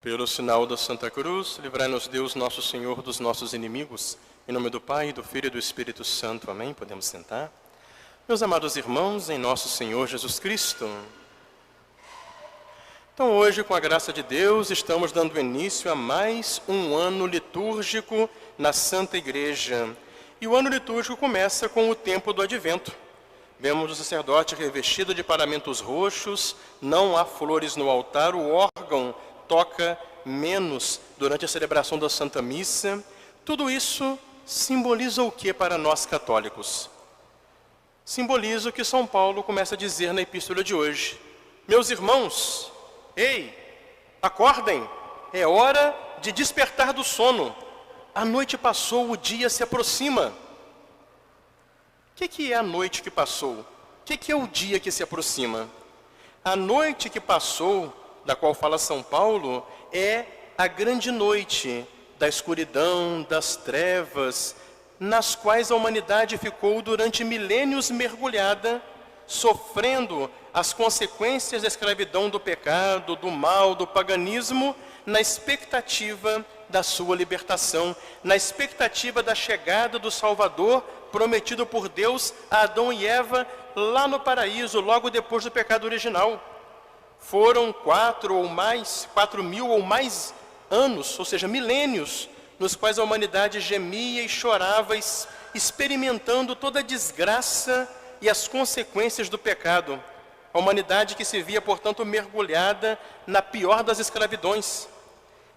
Pelo sinal da Santa Cruz, livrai-nos Deus, nosso Senhor, dos nossos inimigos. Em nome do Pai, do Filho e do Espírito Santo. Amém? Podemos sentar. Meus amados irmãos, em nosso Senhor Jesus Cristo. Então hoje, com a graça de Deus, estamos dando início a mais um ano litúrgico na Santa Igreja. E o ano litúrgico começa com o tempo do Advento. Vemos o sacerdote revestido de paramentos roxos, não há flores no altar, o órgão toca menos durante a celebração da Santa Missa. Tudo isso simboliza o que para nós católicos? Simboliza o que São Paulo começa a dizer na epístola de hoje. Meus irmãos, ei, acordem, é hora de despertar do sono. A noite passou, o dia se aproxima. O que é a noite que passou? O que é o dia que se aproxima? A noite que passou, da qual fala São Paulo, é a grande noite da escuridão, das trevas, nas quais a humanidade ficou durante milênios mergulhada, sofrendo as consequências da escravidão do pecado, do mal, do paganismo, na expectativa da sua libertação, na expectativa da chegada do Salvador prometido por Deus a Adão e Eva lá no paraíso, logo depois do pecado original. Foram 4.000 ou mais anos, ou seja, milênios, nos quais a humanidade gemia e chorava, experimentando toda a desgraça e as consequências do pecado. A humanidade que se via, portanto, mergulhada na pior das escravidões.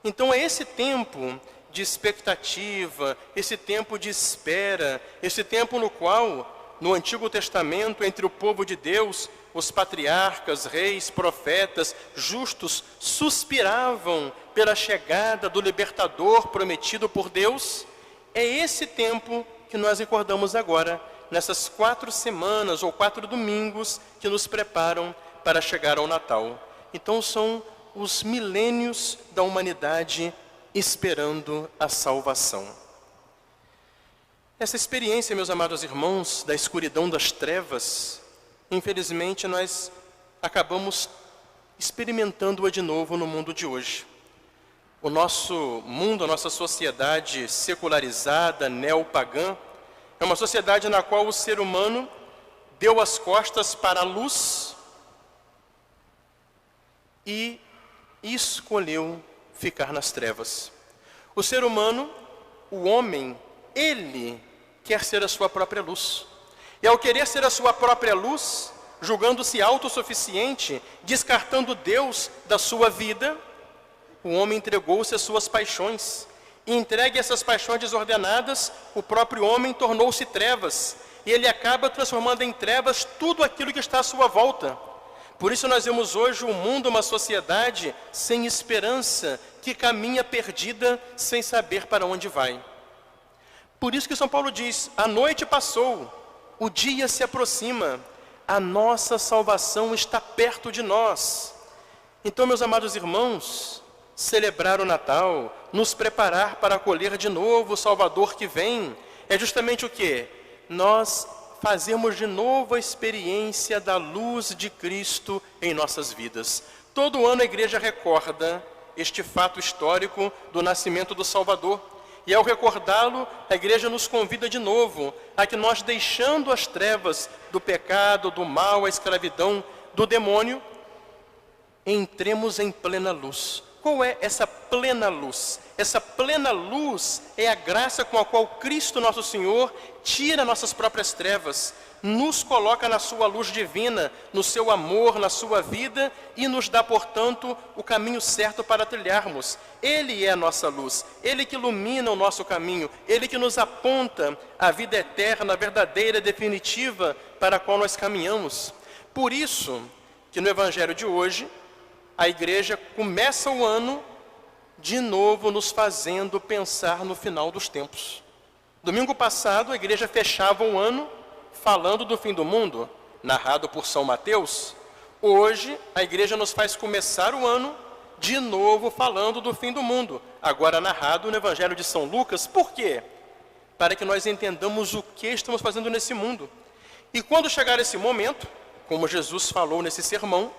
Então é esse tempo de expectativa, esse tempo de espera, esse tempo no qual, no Antigo Testamento, entre o povo de Deus, os patriarcas, reis, profetas, justos, suspiravam pela chegada do libertador prometido por Deus. É esse tempo que nós recordamos agora, nessas 4 semanas ou 4 domingos que nos preparam para chegar ao Natal. Então são os milênios da humanidade esperando a salvação. Essa experiência, meus amados irmãos, da escuridão das trevas, infelizmente nós acabamos experimentando-a de novo no mundo de hoje. O nosso mundo, a nossa sociedade secularizada, neopagã, é uma sociedade na qual o ser humano deu as costas para a luz e escolheu ficar nas trevas. O ser humano, o homem, ele quer ser a sua própria luz. E ao querer ser a sua própria luz, julgando-se autossuficiente, descartando Deus da sua vida, o homem entregou-se às suas paixões. E entregue a essas paixões desordenadas, o próprio homem tornou-se trevas. E ele acaba transformando em trevas tudo aquilo que está à sua volta. Por isso nós vemos hoje o mundo, uma sociedade sem esperança, que caminha perdida sem saber para onde vai. Por isso que São Paulo diz, a noite passou, o dia se aproxima, a nossa salvação está perto de nós. Então, meus amados irmãos, celebrar o Natal, nos preparar para acolher de novo o Salvador que vem, é justamente o quê? Nós fazemos de novo a experiência da luz de Cristo em nossas vidas. Todo ano a igreja recorda este fato histórico do nascimento do Salvador. E ao recordá-lo, a igreja nos convida de novo a que nós, deixando as trevas do pecado, do mal, a escravidão, do demônio, entremos em plena luz. Qual é essa plena luz? Essa plena luz é a graça com a qual Cristo nosso Senhor tira nossas próprias trevas, nos coloca na sua luz divina, no seu amor, na sua vida e nos dá, portanto, o caminho certo para trilharmos. Ele é a nossa luz, Ele que ilumina o nosso caminho, Ele que nos aponta a vida eterna, verdadeira, definitiva para a qual nós caminhamos. Por isso que no Evangelho de hoje, a igreja começa o ano de novo nos fazendo pensar no final dos tempos. Domingo passado, a igreja fechava o ano falando do fim do mundo, narrado por São Mateus. Hoje, a igreja nos faz começar o ano de novo falando do fim do mundo, agora narrado no Evangelho de São Lucas. Por quê? Para que nós entendamos o que estamos fazendo nesse mundo. E quando chegar esse momento, como Jesus falou nesse sermão,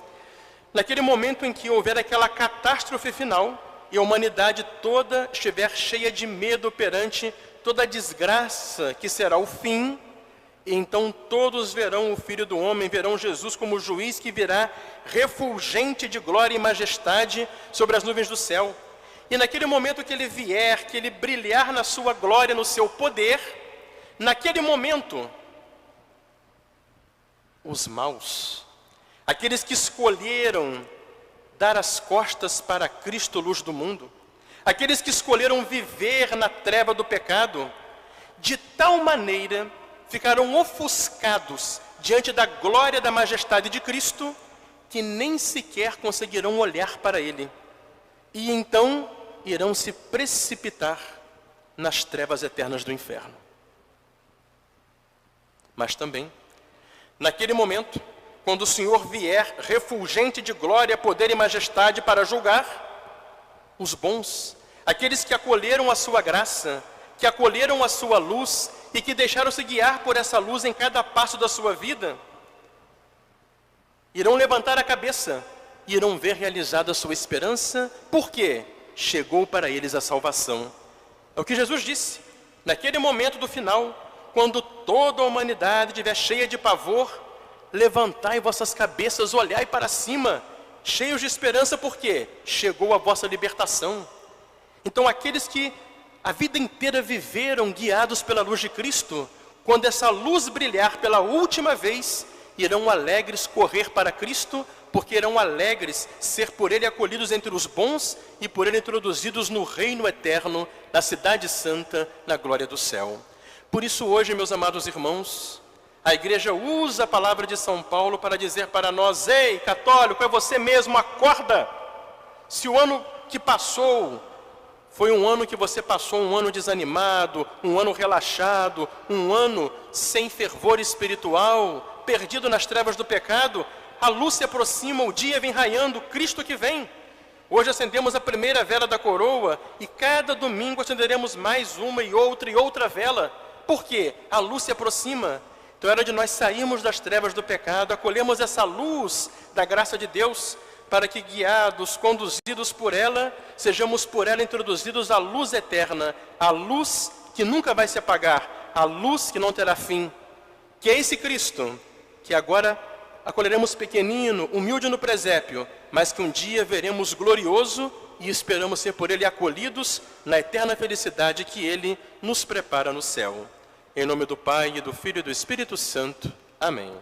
naquele momento em que houver aquela catástrofe final, e a humanidade toda estiver cheia de medo perante toda a desgraça que será o fim, e então todos verão o Filho do Homem, verão Jesus como juiz que virá refulgente de glória e majestade sobre as nuvens do céu. E naquele momento que ele vier, que ele brilhar na sua glória, no seu poder, naquele momento, os maus, aqueles que escolheram dar as costas para Cristo, luz do mundo, aqueles que escolheram viver na treva do pecado, de tal maneira ficarão ofuscados diante da glória da majestade de Cristo, que nem sequer conseguirão olhar para Ele. E então irão se precipitar nas trevas eternas do inferno. Mas também, naquele momento, quando o Senhor vier refulgente de glória, poder e majestade para julgar, os bons, aqueles que acolheram a sua graça, que acolheram a sua luz e que deixaram-se guiar por essa luz em cada passo da sua vida, irão levantar a cabeça e irão ver realizada a sua esperança, porque chegou para eles a salvação. É o que Jesus disse, naquele momento do final, quando toda a humanidade estiver cheia de pavor, levantai vossas cabeças, olhai para cima, cheios de esperança, porque chegou a vossa libertação. Então aqueles que a vida inteira viveram guiados pela luz de Cristo, quando essa luz brilhar pela última vez, irão alegres correr para Cristo, porque irão alegres ser por Ele acolhidos entre os bons e por Ele introduzidos no reino eterno, na cidade santa, na glória do céu. Por isso hoje, meus amados irmãos, a igreja usa a palavra de São Paulo para dizer para nós: ei, católico, é você mesmo, acorda! Se o ano que passou foi um ano que você passou, um ano desanimado, um ano relaxado, um ano sem fervor espiritual, perdido nas trevas do pecado, a luz se aproxima, o dia vem raiando, Cristo que vem. Hoje acendemos a primeira vela da coroa e cada domingo acenderemos mais uma e outra vela. Por quê? A luz se aproxima. Então era de nós sairmos das trevas do pecado, acolhemos essa luz da graça de Deus, para que guiados, conduzidos por ela, sejamos por ela introduzidos à luz eterna, a luz que nunca vai se apagar, a luz que não terá fim, que é esse Cristo, que agora acolheremos pequenino, humilde no presépio, mas que um dia veremos glorioso e esperamos ser por Ele acolhidos na eterna felicidade que Ele nos prepara no céu. Em nome do Pai, e do Filho e do Espírito Santo. Amém.